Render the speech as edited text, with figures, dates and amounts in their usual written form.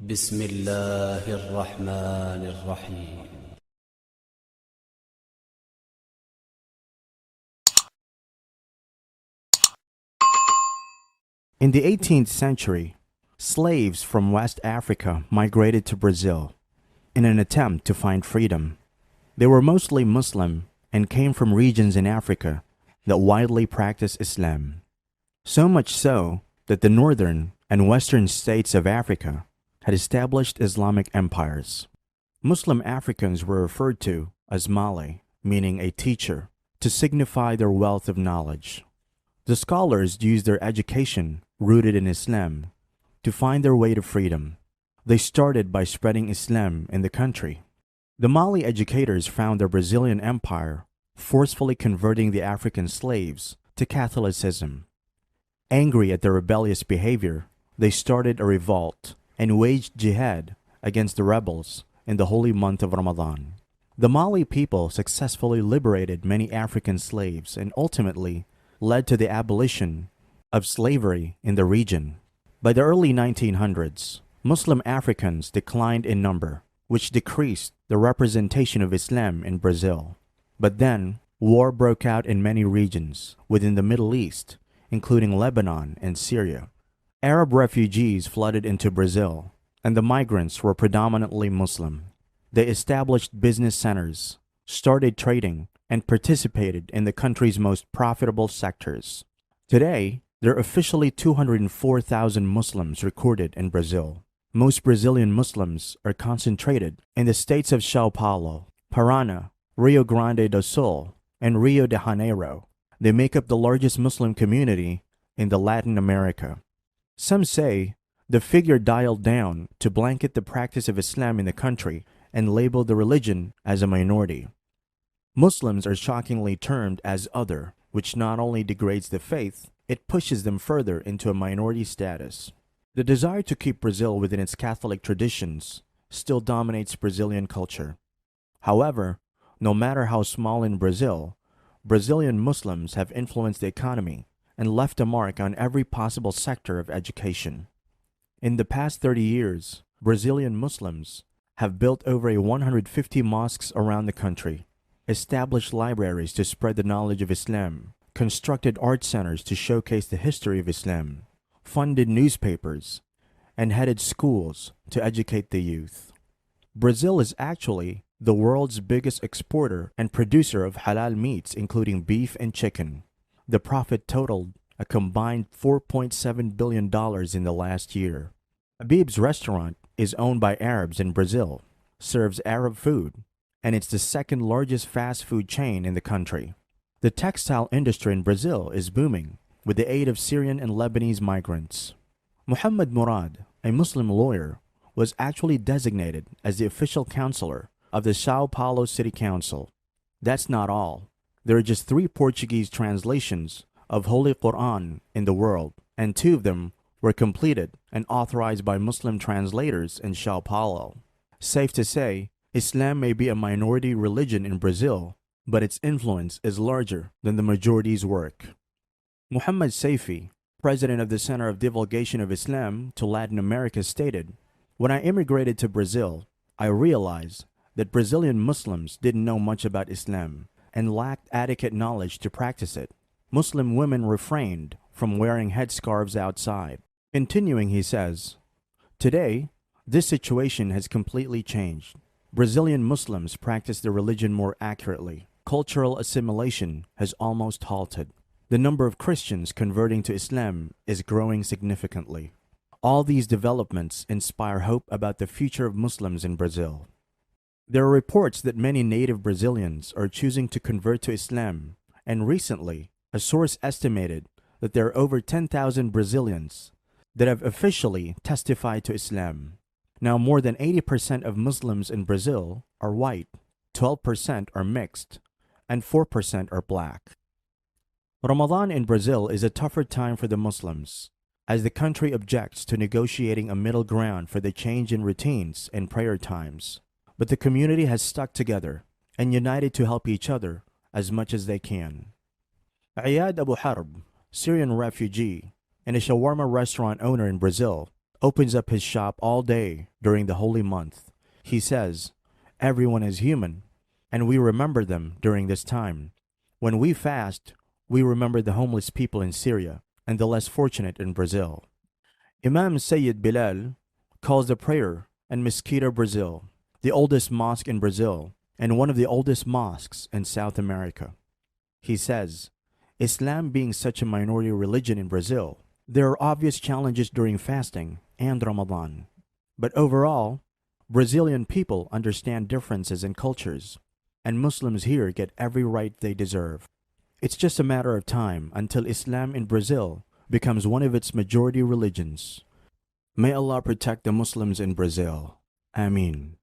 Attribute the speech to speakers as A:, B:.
A: بسم الله الرحمن الرحيم.
B: In the 18th century, slaves from West Africa migrated to Brazil in an attempt to find freedom. They were mostly Muslim and came from regions in Africa that widely practice Islam. So much so that the northern and western states of Africa had established Islamic empires. Muslim Africans were referred to as Male, meaning a teacher, to signify their wealth of knowledge. The scholars used their education, rooted in Islam, to find their way to freedom. They started by spreading Islam in the country. The Mali educators found the Brazilian Empire forcefully converting the African slaves to Catholicism. Angry at their rebellious behavior, they started a revolt and waged jihad against the rebels in the holy month of Ramadan. The Mali people successfully liberated many African slaves and ultimately led to the abolition of slavery in the region. By the early 1900s, Muslim Africans declined in number, which decreased the representation of Islam in Brazil. But then, war broke out in many regions within the Middle East, including Lebanon and Syria. Arab refugees flooded into Brazil, and the migrants were predominantly Muslim. They established business centers, started trading, and participated in the country's most profitable sectors. Today, there are officially 204,000 Muslims recorded in Brazil. Most Brazilian Muslims are concentrated in the states of São Paulo, Paraná, Rio Grande do Sul, and Rio de Janeiro. They make up the largest Muslim community in the Latin America. Some say the figure dialed down to blanket the practice of Islam in the country and label the religion as a minority. Muslims are shockingly termed as other, which not only degrades the faith, it pushes them further into a minority status. The desire to keep Brazil within its Catholic traditions still dominates Brazilian culture. However, no matter how small in Brazil, Brazilian Muslims have influenced the economy and left a mark on every possible sector of education. In the past 30 years, Brazilian Muslims have built over 150 mosques around the country, established libraries to spread the knowledge of Islam, constructed art centers to showcase the history of Islam, funded newspapers, and headed schools to educate the youth. Brazil is actually the world's biggest exporter and producer of halal meats, including beef and chicken. The profit totaled a combined $4.7 billion in the last year. Habib's restaurant is owned by Arabs in Brazil, serves Arab food, and it's the second largest fast food chain in the country. The textile industry in Brazil is booming with the aid of Syrian and Lebanese migrants. Muhammad Murad, a Muslim lawyer, was actually designated as the official counselor of the Sao Paulo City Council. That's not all. There are just 3 Portuguese translations of Holy Quran in the world, and 2 of them were completed and authorized by Muslim translators in Sao Paulo. Safe to say, Islam may be a minority religion in Brazil, but its influence is larger than the majority's work. Muhammad Saifi, president of the Center of Divulgation of Islam to Latin America, stated, "When I immigrated to Brazil, I realized that Brazilian Muslims didn't know much about Islam and lacked adequate knowledge to practice it. Muslim women refrained from wearing headscarves outside." Continuing, he says, "Today, this situation has completely changed. Brazilian Muslims practice their religion more accurately. Cultural assimilation has almost halted. The number of Christians converting to Islam is growing significantly. All these developments inspire hope about the future of Muslims in Brazil." There are reports that many native Brazilians are choosing to convert to Islam, and recently, a source estimated that there are over 10,000 Brazilians that have officially testified to Islam. Now, more than 80% of Muslims in Brazil are white, 12% are mixed, and 4% are black. Ramadan in Brazil is a tougher time for the Muslims, as the country objects to negotiating a middle ground for the change in routines and prayer times. But the community has stuck together and united to help each other as much as they can. Ayad Abu Harb, Syrian refugee and a shawarma restaurant owner in Brazil, opens up his shop all day during the holy month. He says, everyone is human, and we remember them during this time. When we fast, we remember the homeless people in Syria and the less fortunate in Brazil. Imam Sayyid Bilal calls the prayer and Mesquita Brazil the oldest mosque in Brazil and one of the oldest mosques in South America. He says, Islam being such a minority religion in Brazil, there are obvious challenges during fasting and Ramadan. But overall, Brazilian people understand differences in cultures, and Muslims here get every right they deserve. It's just a matter of time until Islam in Brazil becomes one of its majority religions. May Allah protect the Muslims in Brazil. Ameen.